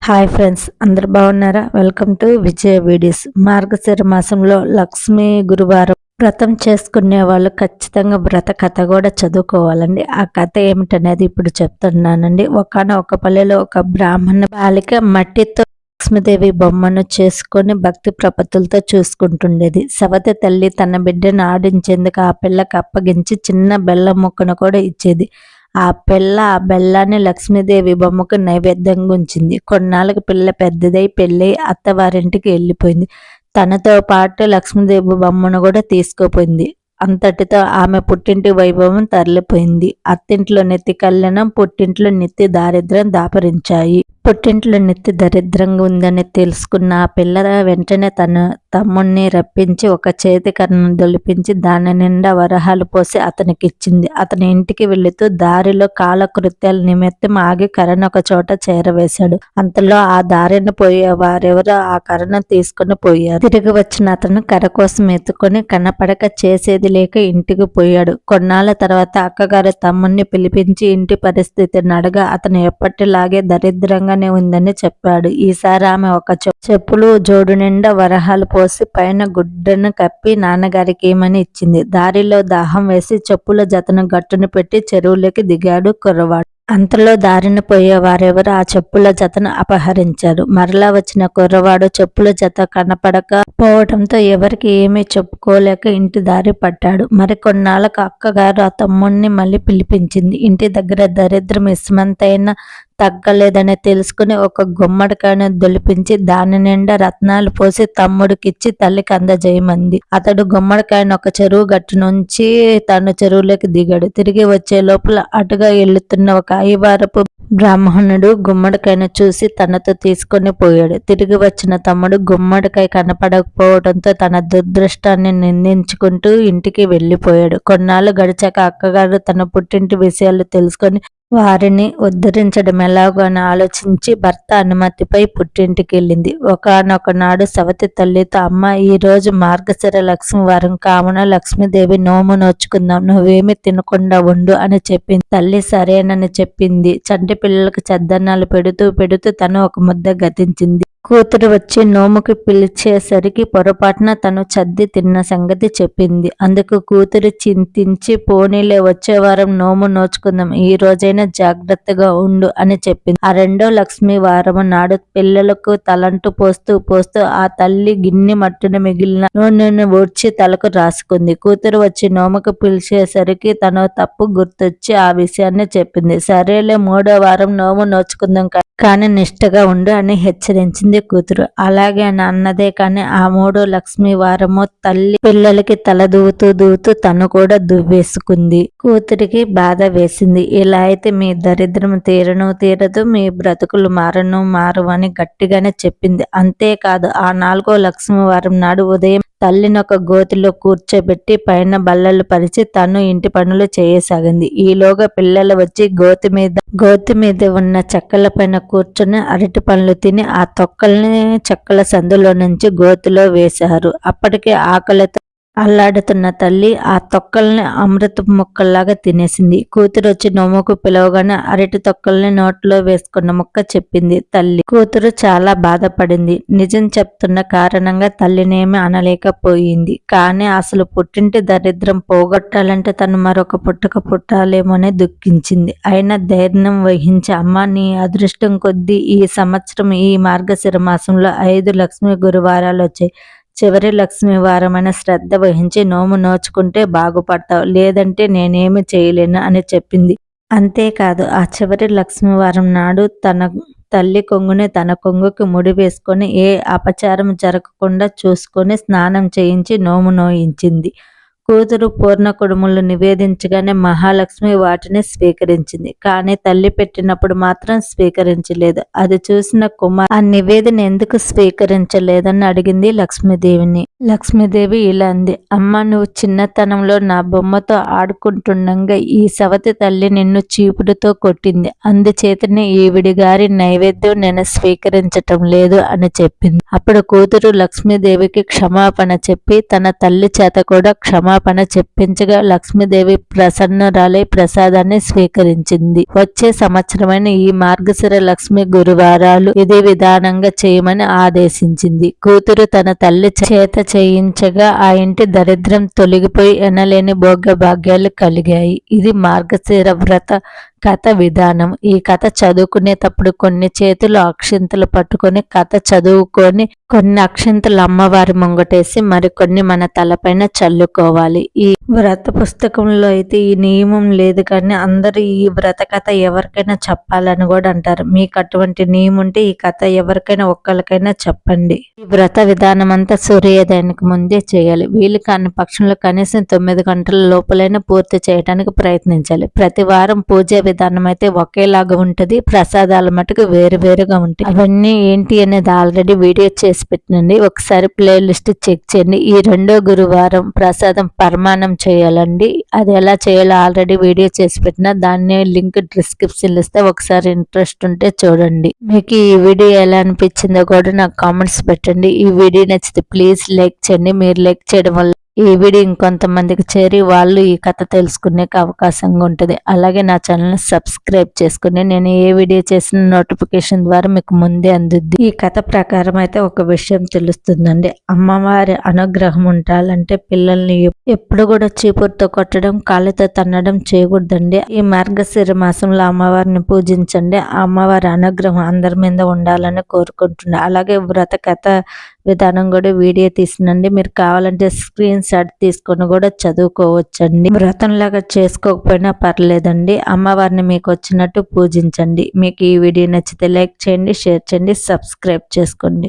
Hi friends, అందరు బాగున్నారా? Welcome to Vijaya videos. మార్గశిర మాసంలో లక్ష్మీ గురువారం వ్రతం చేసుకునే వాళ్ళు ఖచ్చితంగా వ్రత కథ కూడా చదువుకోవాలండి. ఆ కథ ఏమిటనేది ఇప్పుడు చెప్తున్నానండి. ఒకానొక పల్లెలో ఒక బ్రాహ్మణ బాలిక మట్టితో లక్ష్మీదేవి బొమ్మను చేసుకొని భక్తి ప్రపత్తులతో చూసుకుంటుండేది. సవతి తల్లి తన బిడ్డను ఆడించేందుకు ఆ పిల్లకి అప్పగించి చిన్న బెల్లం ముక్కను కూడా ఇచ్చేది. ఆ బెల్లాన్ని లక్ష్మీదేవి బొమ్మకు నైవేద్యంగా ఉంచింది. కొన్నాళ్ళకి పిల్ల పెద్దదై పెళ్ళై అత్తవారింటికి వెళ్ళిపోయింది. తనతో పాటు లక్ష్మీదేవి బొమ్మను కూడా తీసుకుపోయింది. అంతటితో ఆమె పుట్టింటి వైభవం తరలిపోయింది. అత్తింట్లో నెత్తి కళ్యాణం, పుట్టింట్లో నిత్య దారిద్ర్యం దాపరించాయి. పుట్టింట్లో నిత్య దరిద్రంగా ఉందని తెలుసుకున్న ఆ పిల్ల వెంటనే తన తమ్ముణ్ణి రప్పించి ఒక చేతి కర్రను దొలిపించి దాని నిండా వరహాలు పోసి అతనికి ఇచ్చింది. అతని ఇంటికి వెళుతూ దారిలో కాలకృత్యాల నిమిత్తం ఆగి కర్రను ఒక చోట చేరవేశాడు. అంతలో ఆ దారిని పోయే వారెవరో ఆ కర్రను తీసుకుని పోయారు. తిరిగి వచ్చిన అతను కర్ర కోసం ఎత్తుకొని కనపడక చేసేది లేక ఇంటికి పోయాడు. కొన్నాళ్ళ తర్వాత అక్కగారు తమ్ముణ్ణి పిలిపించి ఇంటి పరిస్థితిని అడగా అతను ఎప్పటిలాగే దరిద్రంగానే ఉందని చెప్పాడు. ఈసారి ఆమె ఒక చెప్పులు జోడు నిండా వరహాలు పోసి పైన గుడ్డను కప్పి నాన్నగారికి ఏమని ఇచ్చింది. దారిలో దాహం వేసి చెప్పుల జతను గట్టును పెట్టి చెరువులోకి దిగాడు కుర్రవాడు. అంతలో దారిని పోయే వారెవరు ఆ చెప్పుల జతను అపహరించారు. మరలా వచ్చిన కుర్రవాడు చెప్పుల జత కనపడక పోవటంతో ఎవరికి ఏమీ చెప్పుకోలేక ఇంటి దారి పట్టాడు. మరికొన్నాళ్ళకు అక్కగారు ఆ తమ్ముణ్ణి మళ్ళీ పిలిపించింది. ఇంటి దగ్గర దరిద్రం ఇసుమంతైనా తగ్గలేదని తెలుసుకుని ఒక గుమ్మడికాయను దొలిపించి దాని నిండా రత్నాలు పోసి తమ్ముడికిచ్చి తల్లికి అందజేయమంది. అతడు గుమ్మడికాయను ఒక చెరువు గట్టు నుంచి తను చెరువులోకి దిగాడు. తిరిగి వచ్చే లోపల అటుగా వెళ్తున్న ఒక ఐవారపు బ్రాహ్మణుడు గుమ్మడికాయను చూసి తనతో తీసుకొని పోయాడు. తిరిగి వచ్చిన తమ్ముడు గుమ్మడికాయ కనపడకపోవడంతో తన దురదృష్టాన్ని నిందించుకుంటూ ఇంటికి వెళ్ళిపోయాడు. కొన్నాళ్ళు గడిచాక అక్కగారు తన పుట్టింటి విషయాలు తెలుసుకొని వారిని ఉద్ధరించడం ఎలాగో అని ఆలోచించి భర్త అనుమతిపై పుట్టింటికి వెళ్ళింది. ఒకనొక నాడు సవతి తల్లితో, అమ్మ, ఈ రోజు మార్గశిర లక్ష్మీవారం కావున లక్ష్మీదేవి నోము నోచుకుందాం, నువ్వేమి తినకుండా ఉండు అని చెప్పింది. తల్లి సరేనని చెప్పింది. చంటి పిల్లలకు చద్దన్నాలు పెడుతూ తను ఒక ముద్ద గతించింది. కూతురు వచ్చి నోముకి పిలిచేసరికి పొరపాటున తను చద్ది తిన్న సంగతి చెప్పింది. అందుకు కూతురు చింతించి, పోనీలే, వచ్చే వారం నోము నోచుకుందాం, ఈ రోజైనా జాగ్రత్తగా ఉండు అని చెప్పింది. ఆ రెండో లక్ష్మీ వారము నాడు పిల్లలకు తలంటు పోస్తూ ఆ తల్లి గిన్నె మట్టున మిగిలిన నూనెను ఊడ్చి తలకు రాసుకుంది. కూతురు వచ్చి నోముకు పిలిచేసరికి తన తప్పు గుర్తొచ్చి ఆ విషయాన్ని చెప్పింది. సరేలే, మూడో వారం నోము నోచుకుందాం కానీ నిష్ఠగా ఉండు అని హెచ్చరించింది కూతురు. అలాగే అని అన్నదే కానీ ఆ మూడో లక్ష్మీ వారము తల్లి పిల్లలకి తల దూవుతూ తను కూడా దువ్వేసుకుంది. కూతురికి బాధ వేసింది. ఇలా అయితే మీ దరిద్రం తీరదు, మీ బ్రతుకులు మారు అని గట్టిగానే చెప్పింది. అంతేకాదు, ఆ నాలుగో లక్ష్మీ వారం నాడు ఉదయం తల్లిని ఒక గోతిలో కూర్చోబెట్టి పైన బల్లలు పరిచి తను ఇంటి పనులు చేయసాగింది. ఈలోగా పిల్లలు వచ్చి గోతి మీద ఉన్న చెక్కల పైన కూర్చొని అరటి పండ్లు తిని ఆ తొక్కల్ని చెక్కల సందులో నుంచి గోతిలో వేశారు. అప్పటికే ఆకలితో అల్లాడుతున్న తల్లి ఆ తొక్కల్ని అమృత ముక్కల్లాగా తినేసింది. కూతురు వచ్చి నోముకు పిలవగానే అరటి తొక్కల్ని నోట్లో వేసుకున్న ముక్క చెప్పింది తల్లి. కూతురు చాలా బాధపడింది. నిజం చెప్తున్న కారణంగా తల్లినేమి అనలేకపోయింది. కానీ అసలు పుట్టింటి దరిద్రం పోగొట్టాలంటే తను మరొక పుట్టుక పుట్టాలేమోనే దుఃఖించింది. అయినా ధైర్యం వహించి, అమ్మ, నీ అదృష్టం కొద్దీ ఈ సంవత్సరం ఈ మార్గశిర మాసంలో 5 లక్ష్మీ గురువారాలు వచ్చాయి. చివరి లక్ష్మీ వారమైన శ్రద్ధ వహించి నోము నోచుకుంటే బాగుపడతావు, లేదంటే నేనేమి చేయలేను అని చెప్పింది. అంతేకాదు, ఆ చివరి లక్ష్మీవారం నాడు తన తల్లి కొంగుని తన కొంగుకి ముడి వేసుకొని ఏ అపచారం జరగకుండా చూసుకొని స్నానం చేయించి నోము నోయించింది. కూతురు పూర్ణ కుడుములు నివేదించగానే మహాలక్ష్మి వాటిని స్వీకరించింది. కానీ తల్లి పెట్టినప్పుడు మాత్రం స్వీకరించలేదు. అది చూసిన కుమార్ ఆ నివేదన ఎందుకు స్వీకరించలేదని అడిగింది లక్ష్మీదేవిని. లక్ష్మీదేవి ఇలా అంది, అమ్మ, నువ్వు చిన్నతనంలో నా బొమ్మతో ఆడుకుంటుండగా ఈ సవతి తల్లి నిన్ను చీపుడుతో కొట్టింది. అందుచేతనే ఈవిడి గారి నైవేద్యం నేను స్వీకరించటం లేదు అని చెప్పింది. అప్పుడు కూతురు లక్ష్మీదేవికి క్షమాపణ చెప్పి తన తల్లి చేత కూడా క్షమాపణ క్షమాపణ చెప్పించగా లక్ష్మీదేవి ప్రసన్నురాలై ప్రసాదాన్ని స్వీకరించింది. వచ్చే సంవత్సరమైన ఈ మార్గశిర లక్ష్మి గురువారాలు ఇదే విధానంగా చేయమని ఆదేశించింది. కూతురు తన తల్లి చేత చేయించగా ఆ ఇంటి దరిద్రం తొలగిపోయి ఎనలేని భోగ్యభాగ్యాలు కలిగాయి. ఇది మార్గశిర వ్రత కథ విధానం. ఈ కథ చదువుకునేటప్పుడు కొన్ని చేతులు అక్షింతలు పట్టుకొని కథ చదువుకొని కొన్ని అక్షింతలు అమ్మవారి ముంగటేసి మరికొన్ని మన తలపైన చల్లుకోవాలి. ఈ వ్రత పుస్తకంలో అయితే ఈ నియమం లేదు, కానీ అందరూ ఈ వ్రత కథ ఎవరికైనా చెప్పాలని కూడా అంటారు. మీకు అటువంటి నియమం ఉంటే ఈ కథ ఎవరికైనా ఒక్కరికైనా చెప్పండి. ఈ వ్రత విధానం అంతా సూర్యోదయానికి ముందే చేయాలి. వీలు కాని పక్షంలో కనీసం 9 గంటల లోపలైనా పూర్తి చేయడానికి ప్రయత్నించాలి. ప్రతి వారం పూజ విధానం అయితే ఒకేలాగా ఉంటది, ప్రసాదాల మటుకు వేరువేరుగా ఉంటాయి. అవన్నీ ఏంటి అనేది ఆల్రెడీ వీడియో చేసి పెట్టినండి, ఒకసారి ప్లేలిస్ట్ చెక్ చేయండి. ఈ 2వ గురువారం ప్రసాదం పరమాన్నం చేయాలండి. అది ఎలా చేయాలో ఆల్రెడీ వీడియో చేసి పెట్టిన, దాన్ని లింక్ డిస్క్రిప్షన్ ఇస్తే ఒకసారి ఇంట్రెస్ట్ ఉంటే చూడండి. మీకు ఈ వీడియో ఎలా అనిపించిందో కూడా నాకు కామెంట్స్ పెట్టండి. ఈ వీడియో నచ్చితే ప్లీజ్ లైక్ చేయండి. మీరు లైక్ చేయడం వల్ల ఈ వీడియో ఇంకొంతమందికి చేరి వాళ్ళు ఈ కథ తెలుసుకునే అవకాశంగా ఉంటుంది. అలాగే నా ఛానల్ని సబ్స్క్రైబ్ చేసుకుని నేను ఏ వీడియో చేసిన నోటిఫికేషన్ ద్వారా మీకు ముందే అందుద్ది. ఈ కథ ప్రకారం అయితే ఒక విషయం తెలుస్తుందండి. అమ్మవారి అనుగ్రహం ఉండాలంటే పిల్లల్ని ఎప్పుడు కూడా చీపురుతో కొట్టడం, కాళ్ళతో తన్నడం చేయకూడదండి. ఈ మార్గశిర మాసంలో అమ్మవారిని పూజించండి. ఆ అమ్మవారి అనుగ్రహం అందరి మీద ఉండాలని కోరుకుంటున్నా. అలాగే వ్రత కథ విధానం కూడా వీడియో తీసినండి. మీరు కావాలంటే స్క్రీన్ షాట్ తీసుకొని కూడా చదువుకోవచ్చండి. వ్రతంలాగా చేసుకోకపోయినా పర్లేదండి. అమ్మవారిని మీకు వచ్చినట్టు పూజించండి. మీకు ఈ వీడియో నచ్చితే లైక్ చేయండి, షేర్ చేయండి, సబ్స్క్రైబ్ చేసుకోండి.